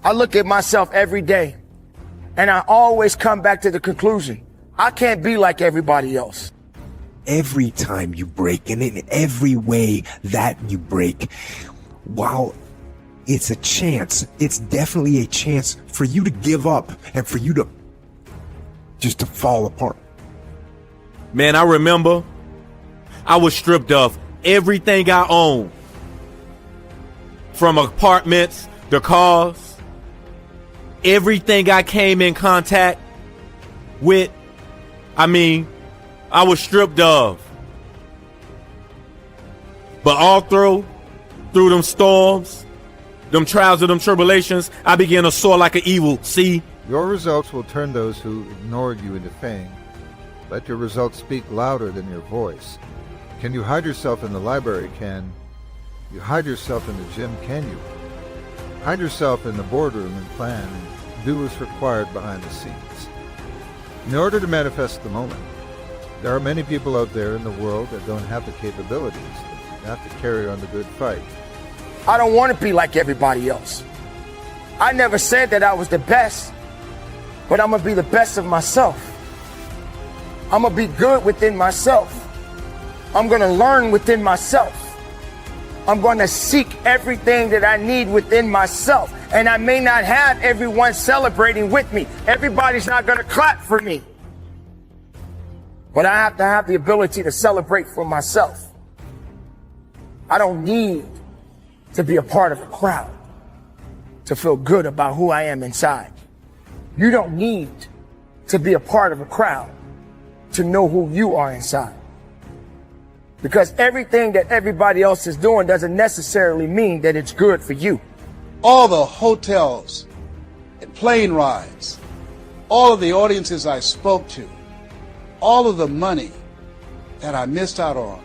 I look at myself every day and I always come back to the conclusion, I can't be like everybody else. Every time you break, and in every way that you break, while it's a chance, it's definitely a chance for you to give up and for you to just to fall apart. Man, I remember I was stripped of everything I owned. From apartments, the cars, everything I came in contact with. I was stripped of. But all through them storms, them trials and them tribulations, I began to soar like an eagle. See? Your results will turn those who ignored you into fame. Let your results speak louder than your voice. Can you hide yourself in the library? Can you hide yourself in the gym? Can you hide yourself in the boardroom and plan and do what's required behind the scenes? In order to manifest the moment, there are many people out there in the world that don't have the capabilities. They have to carry on the good fight. I don't want to be like everybody else. I never said that I was the best, but I'm going to be the best of myself. I'm going to be good within myself. I'm going to learn within myself. I'm going to seek everything that I need within myself. And I may not have everyone celebrating with me. Everybody's not going to clap for me. But I have to have the ability to celebrate for myself. I don't need to be a part of a crowd to feel good about who I am inside. You don't need to be a part of a crowd to know who you are inside. Because everything that everybody else is doing doesn't necessarily mean that it's good for you. All the hotels and plane rides, all of the audiences I spoke to, all of the money that I missed out on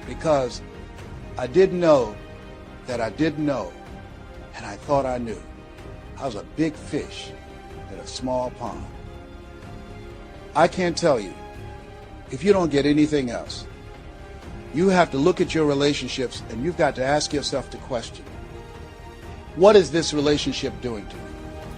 because I didn't know that I didn't know, and I thought I knew. I was a big fish in a small pond. I can't tell you, if you don't get anything else, you have to look at your relationships and you've got to ask yourself the question, what is this relationship doing to me?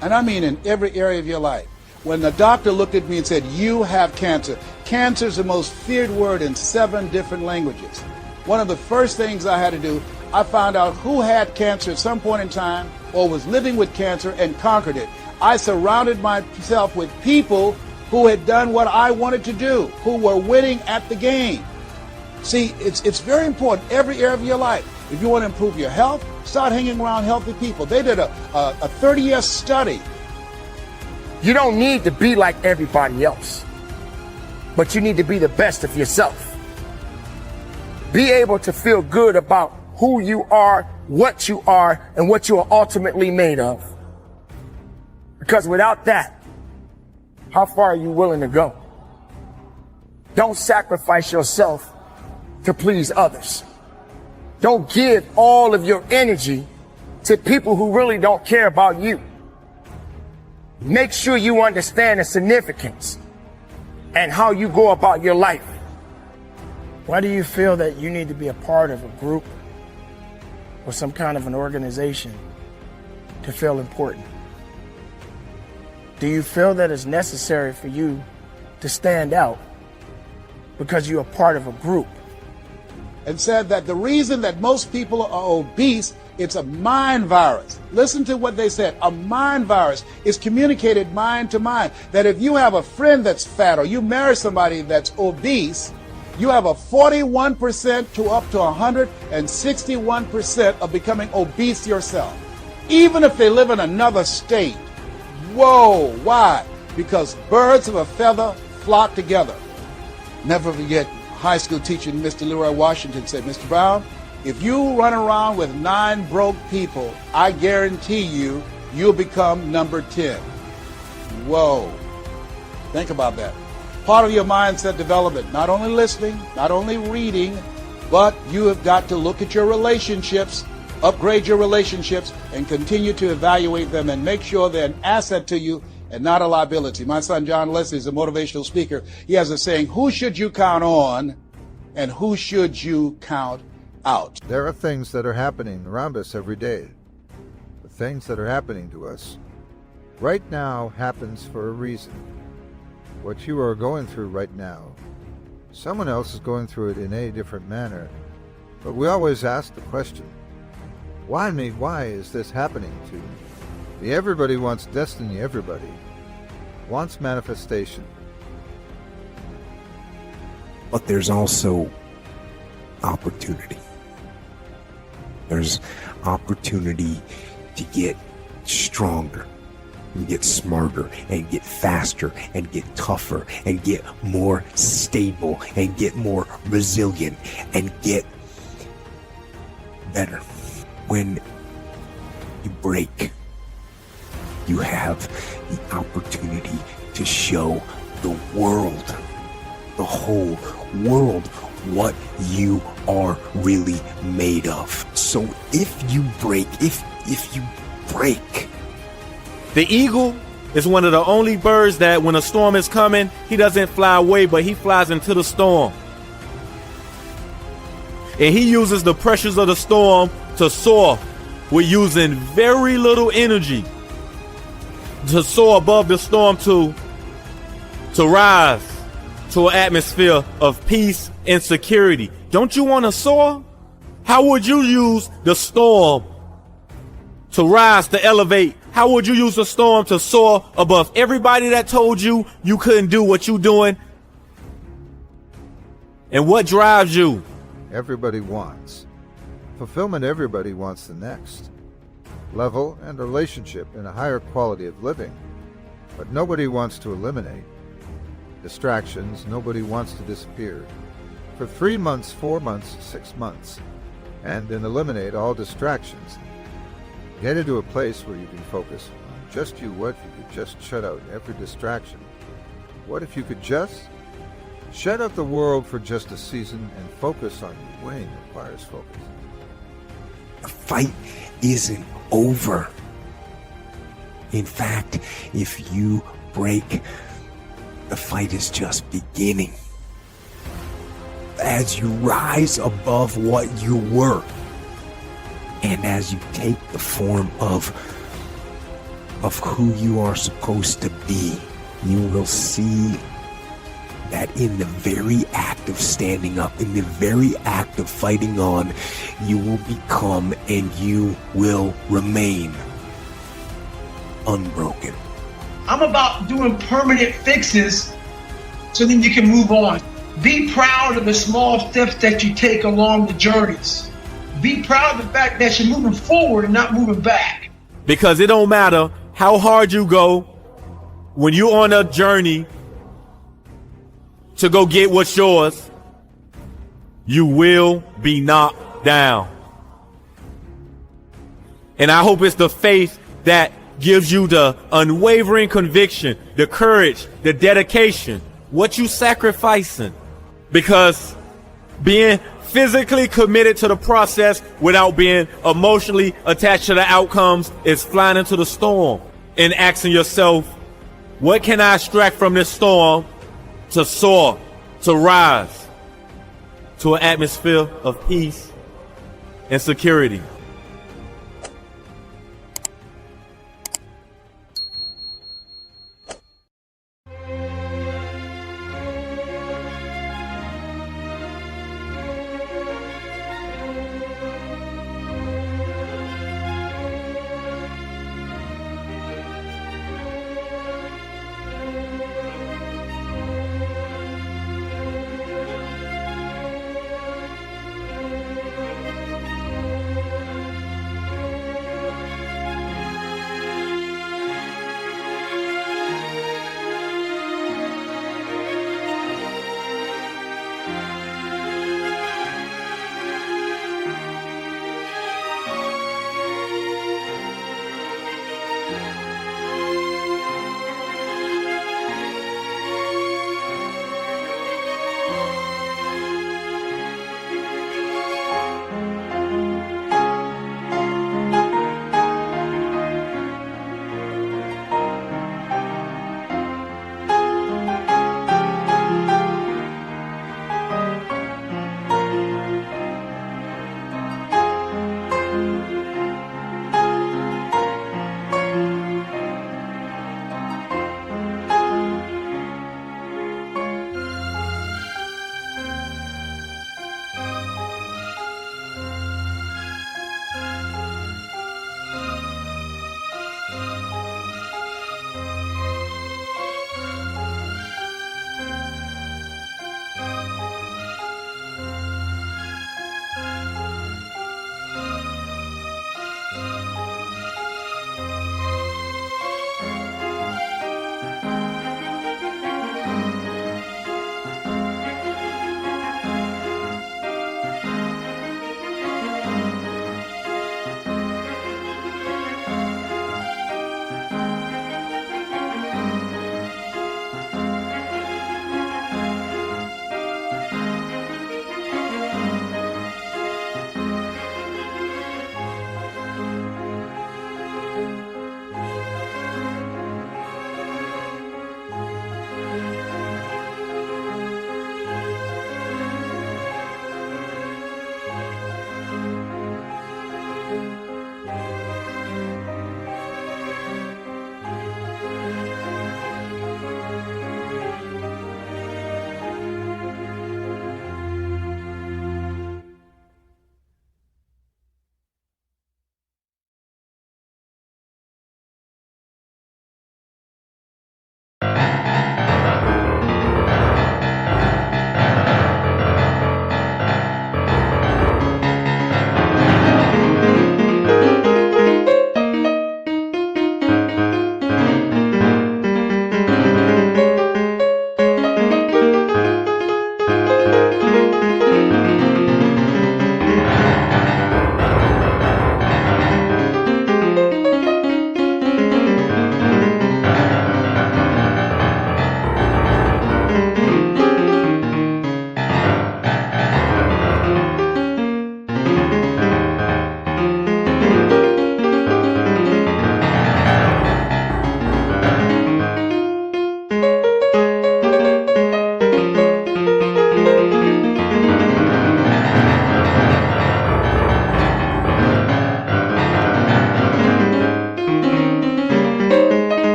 And I mean in every area of your life. When the doctor looked at me and said, you have cancer. Cancer is the most feared word in 7 different languages. One of the first things I had to do, I found out who had cancer at some point in time or was living with cancer and conquered it. I surrounded myself with people who had done what I wanted to do, who were winning at the game. See, it's very important, every area of your life. If you want to improve your health, start hanging around healthy people. They did a 30-year study. You don't need to be like everybody else, but you need to be the best of yourself. Be able to feel good about who you are, and what you are ultimately made of. Because without that, how far are you willing to go? Don't sacrifice yourself to please others. Don't give all of your energy to people who really don't care about you. Make sure you understand the significance and how you go about your life. Why do you feel that you need to be a part of a group or some kind of an organization to feel important? Do you feel that it's necessary for you to stand out because you're a part of a group? And said that the reason that most people are obese, it's a mind virus. Listen to what they said. A mind virus is communicated mind to mind. That if you have a friend that's fat or you marry somebody that's obese, you have a 41% to up to 161% of becoming obese yourself. Even if they live in another state. Whoa, why? Because birds of a feather flock together. Never forget, high school teacher Mr. Leroy Washington said, Mr. Brown, if you run around with 9 broke people, I guarantee you, you'll become number 10. Whoa. Think about that. Part of your mindset development, not only listening, not only reading, but you have got to look at your relationships, upgrade your relationships, and continue to evaluate them and make sure they're an asset to you and not a liability. My son John Leslie is a motivational speaker. He has a saying, who should you count on and who should you count out? There are things that are happening around us every day. The things that are happening to us right now happens for a reason. What you are going through right now, someone else is going through it in a different manner. But we always ask the question, why me? Why is this happening to me? Everybody wants destiny. Everybody wants manifestation. But there's also opportunity. There's opportunity to get stronger, and get smarter, and get faster, and get tougher, and get more stable, and get more resilient, and get better. When you break, you have the opportunity to show the world, the whole world, what you are really made of. So if you break, if you break. The eagle is one of the only birds that when a storm is coming, he doesn't fly away, but he flies into the storm. And he uses the pressures of the storm to soar with using very little energy to soar above the storm, to rise to an atmosphere of peace and security. Don't you want to soar? How would you use the storm to rise, to elevate? How would you use the storm to soar above everybody that told you you couldn't do what you're doing? And what drives you? Everybody wants fulfillment. Everybody wants the next level and relationship and a higher quality of living. But nobody wants to eliminate distractions. Nobody wants to disappear for 3 months, 4 months, 6 months, and then eliminate all distractions. Get into a place where you can focus on just you. What if you could just shut out every distraction? What if you could just shut out the world for just a season and focus on you? Winning requires focus. The fight isn't over. In fact, if you break, the fight is just beginning. As you rise above what you were, and as you take the form of who you are supposed to be, you will see that in the very act of standing up, in the very act of fighting on, you will become and you will remain unbroken. I'm about doing permanent fixes so then you can move on. Be proud of the small steps that you take along the journeys. Be proud of the fact that you're moving forward and not moving back. Because it don't matter how hard you go, when you're on a journey to go get what's yours, you will be knocked down. And I hope it's the faith that gives you the unwavering conviction, the courage, the dedication, what you sacrificing. Because being physically committed to the process without being emotionally attached to the outcomes is flying into the storm and asking yourself, what can I extract from this storm to soar, to rise to an atmosphere of peace and security?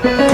you.